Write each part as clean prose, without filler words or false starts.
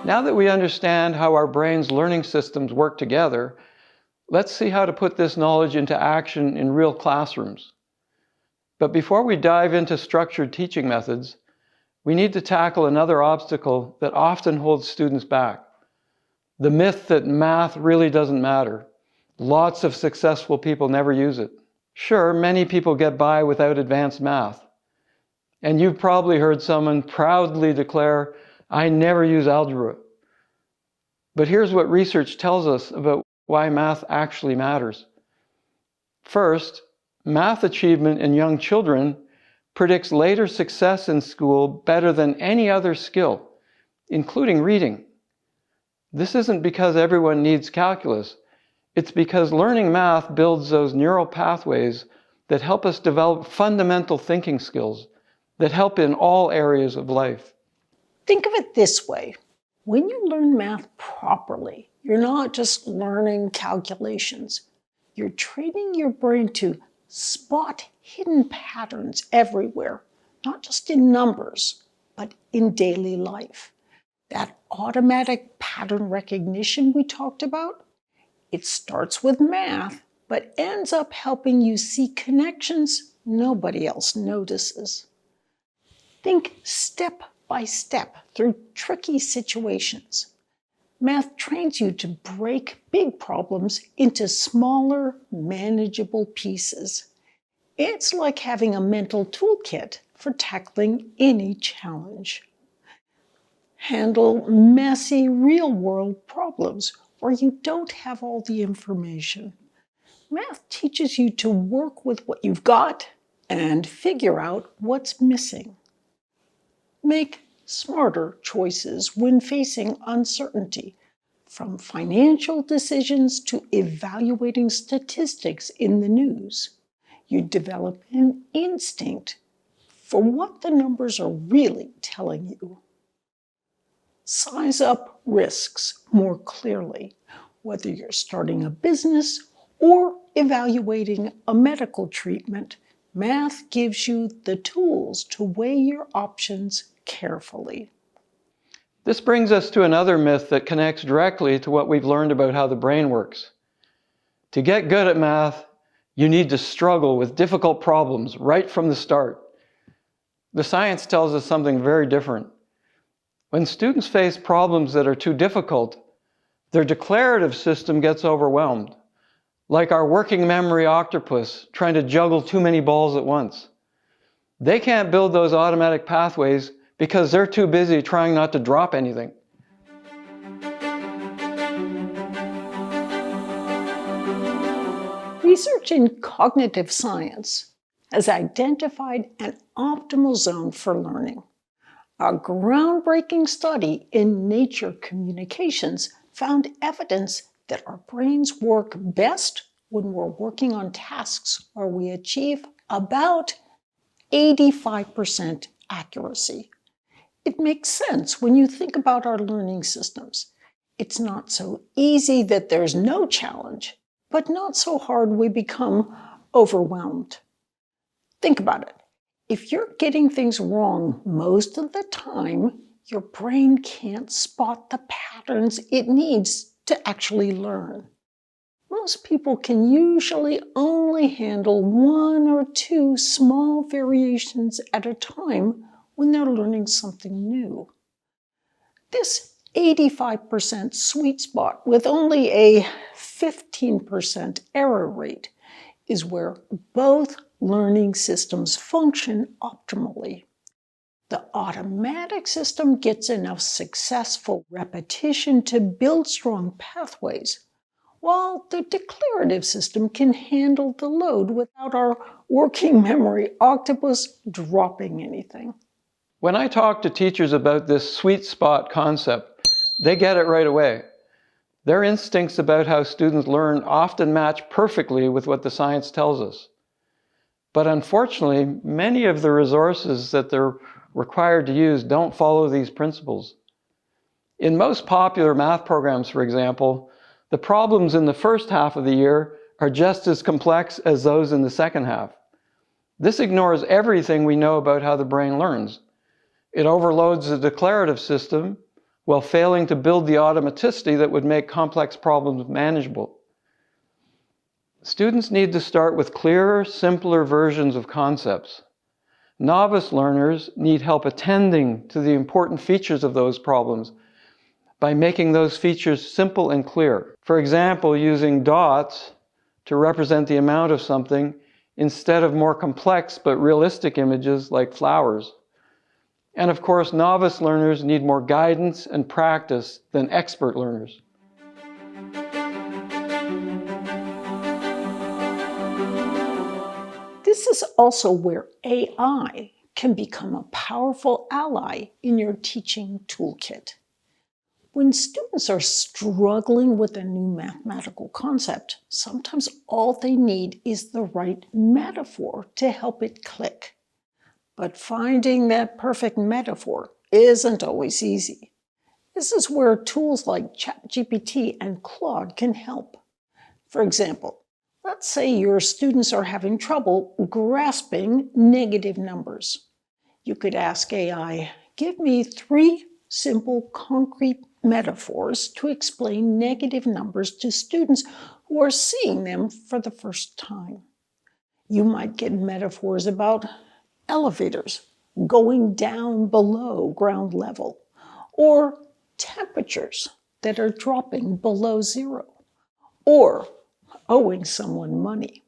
Now that we understand how our brain's learning systems work together, let's see how to put this knowledge into action in real classrooms. But before we dive into structured teaching methods, we need to tackle another obstacle that often holds students back: the myth that math really doesn't matter. Lots of successful people never use it. Sure, many people get by without advanced math. And you've probably heard someone proudly declare, "I never use algebra." But here's what research tells us about why math actually matters. First, math achievement in young children predicts later success in school better than any other skill, including reading. This isn't because everyone needs calculus. It's because learning math builds those neural pathways that help us develop fundamental thinking skills that help in all areas of life. Think of it this way. When you learn math properly, you're not just learning calculations. You're training your brain to spot hidden patterns everywhere, not just in numbers, but in daily life. That automatic pattern recognition we talked about, it starts with math, but ends up helping you see connections nobody else notices. Think step by step through tricky situations. Math trains you to break big problems into smaller, manageable pieces. It's like having a mental toolkit for tackling any challenge. Handle messy, real-world problems where you don't have all the information. Math teaches you to work with what you've got and figure out what's missing. Make smarter choices when facing uncertainty, from financial decisions to evaluating statistics in the news. You develop an instinct for what the numbers are really telling you. Size up risks more clearly, whether you're starting a business or evaluating a medical treatment. Math gives you the tools to weigh your options carefully. This brings us to another myth that connects directly to what we've learned about how the brain works. To get good at math, you need to struggle with difficult problems right from the start. The science tells us something very different. When students face problems that are too difficult, their declarative system gets overwhelmed, like our working memory octopus trying to juggle too many balls at once. They can't build those automatic pathways because they're too busy trying not to drop anything. Research in cognitive science has identified an optimal zone for learning. A groundbreaking study in Nature Communications found evidence that our brains work best when we're working on tasks where we achieve about 85% accuracy. It makes sense when you think about our learning systems. It's not so easy that there's no challenge, but not so hard we become overwhelmed. Think about it. If you're getting things wrong most of the time, your brain can't spot the patterns it needs to actually learn. Most people can usually only handle 1 or 2 small variations at a time when they're learning something new. This 85% sweet spot with only a 15% error rate is where both learning systems function optimally. The automatic system gets enough successful repetition to build strong pathways, while the declarative system can handle the load without our working memory octopus dropping anything. When I talk to teachers about this sweet spot concept, they get it right away. Their instincts about how students learn often match perfectly with what the science tells us. But unfortunately, many of the resources that they're required to use don't follow these principles. In most popular math programs, for example, the problems in the first half of the year are just as complex as those in the second half. This ignores everything we know about how the brain learns. It overloads the declarative system, while failing to build the automaticity that would make complex problems manageable. Students need to start with clearer, simpler versions of concepts. Novice learners need help attending to the important features of those problems by making those features simple and clear. For example, using dots to represent the amount of something instead of more complex but realistic images like flowers. And of course, novice learners need more guidance and practice than expert learners. This is also where AI can become a powerful ally in your teaching toolkit. When students are struggling with a new mathematical concept, sometimes all they need is the right metaphor to help it click. But finding that perfect metaphor isn't always easy. This is where tools like ChatGPT and Claude can help. For example, let's say your students are having trouble grasping negative numbers. You could ask AI, give me 3 simple, concrete metaphors to explain negative numbers to students who are seeing them for the first time. You might get metaphors about elevators going down below ground level, or temperatures that are dropping below zero, or owing someone money.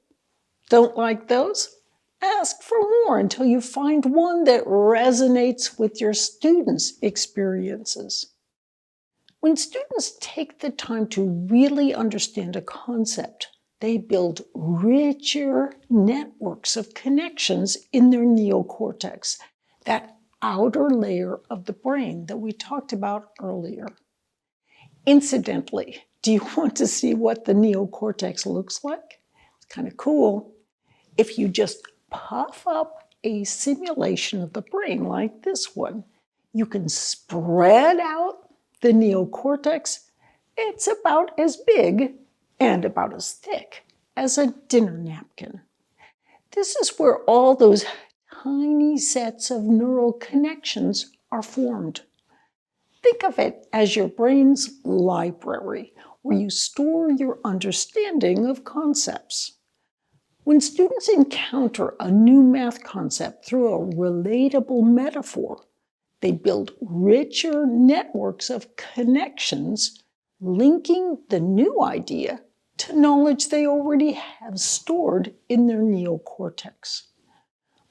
Don't like those? Ask for more until you find one that resonates with your students' experiences. When students take the time to really understand a concept, they build richer networks of connections in their neocortex, that outer layer of the brain that we talked about earlier. Incidentally, do you want to see what the neocortex looks like? It's kind of cool. If you just puff up a simulation of the brain like this one, you can spread out the neocortex. It's about as big and about as thick as a dinner napkin. This is where all those tiny sets of neural connections are formed. Think of it as your brain's library, where you store your understanding of concepts. When students encounter a new math concept through a relatable metaphor, they build richer networks of connections, linking the new idea to knowledge they already have stored in their neocortex.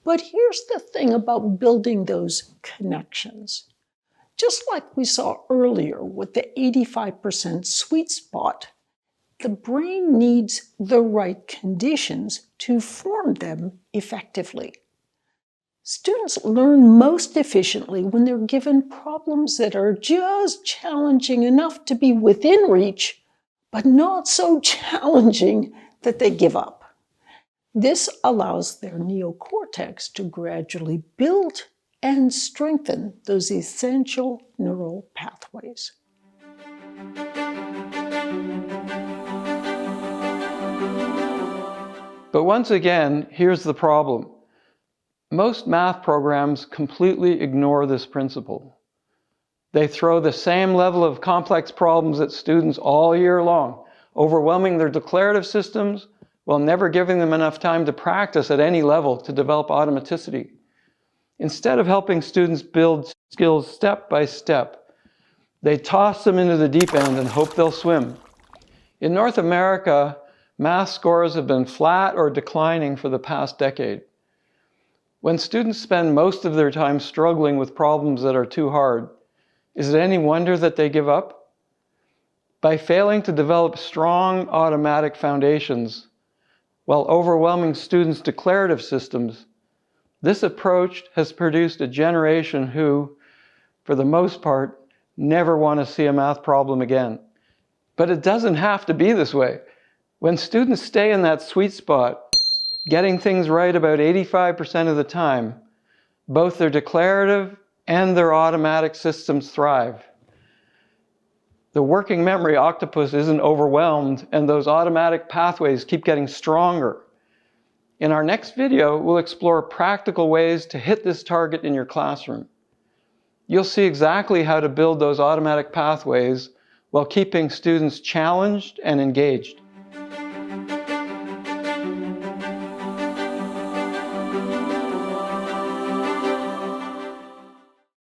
But here's the thing about building those connections. Just like we saw earlier with the 85% sweet spot, the brain needs the right conditions to form them effectively. Students learn most efficiently when they're given problems that are just challenging enough to be within reach, but not so challenging that they give up. This allows their neocortex to gradually build and strengthen those essential neural pathways. But once again, here's the problem. Most math programs completely ignore this principle. They throw the same level of complex problems at students all year long, overwhelming their declarative systems while never giving them enough time to practice at any level to develop automaticity. Instead of helping students build skills step by step, they toss them into the deep end and hope they'll swim. In North America, math scores have been flat or declining for the past decade. When students spend most of their time struggling with problems that are too hard, is it any wonder that they give up? By failing to develop strong automatic foundations while overwhelming students' declarative systems, this approach has produced a generation who, for the most part, never want to see a math problem again. But it doesn't have to be this way. When students stay in that sweet spot, getting things right about 85% of the time, both their declarative and their automatic systems thrive. The working memory octopus isn't overwhelmed, and those automatic pathways keep getting stronger. In our next video, we'll explore practical ways to hit this target in your classroom. you'll see exactly how to build those automatic pathways while keeping students challenged and engaged.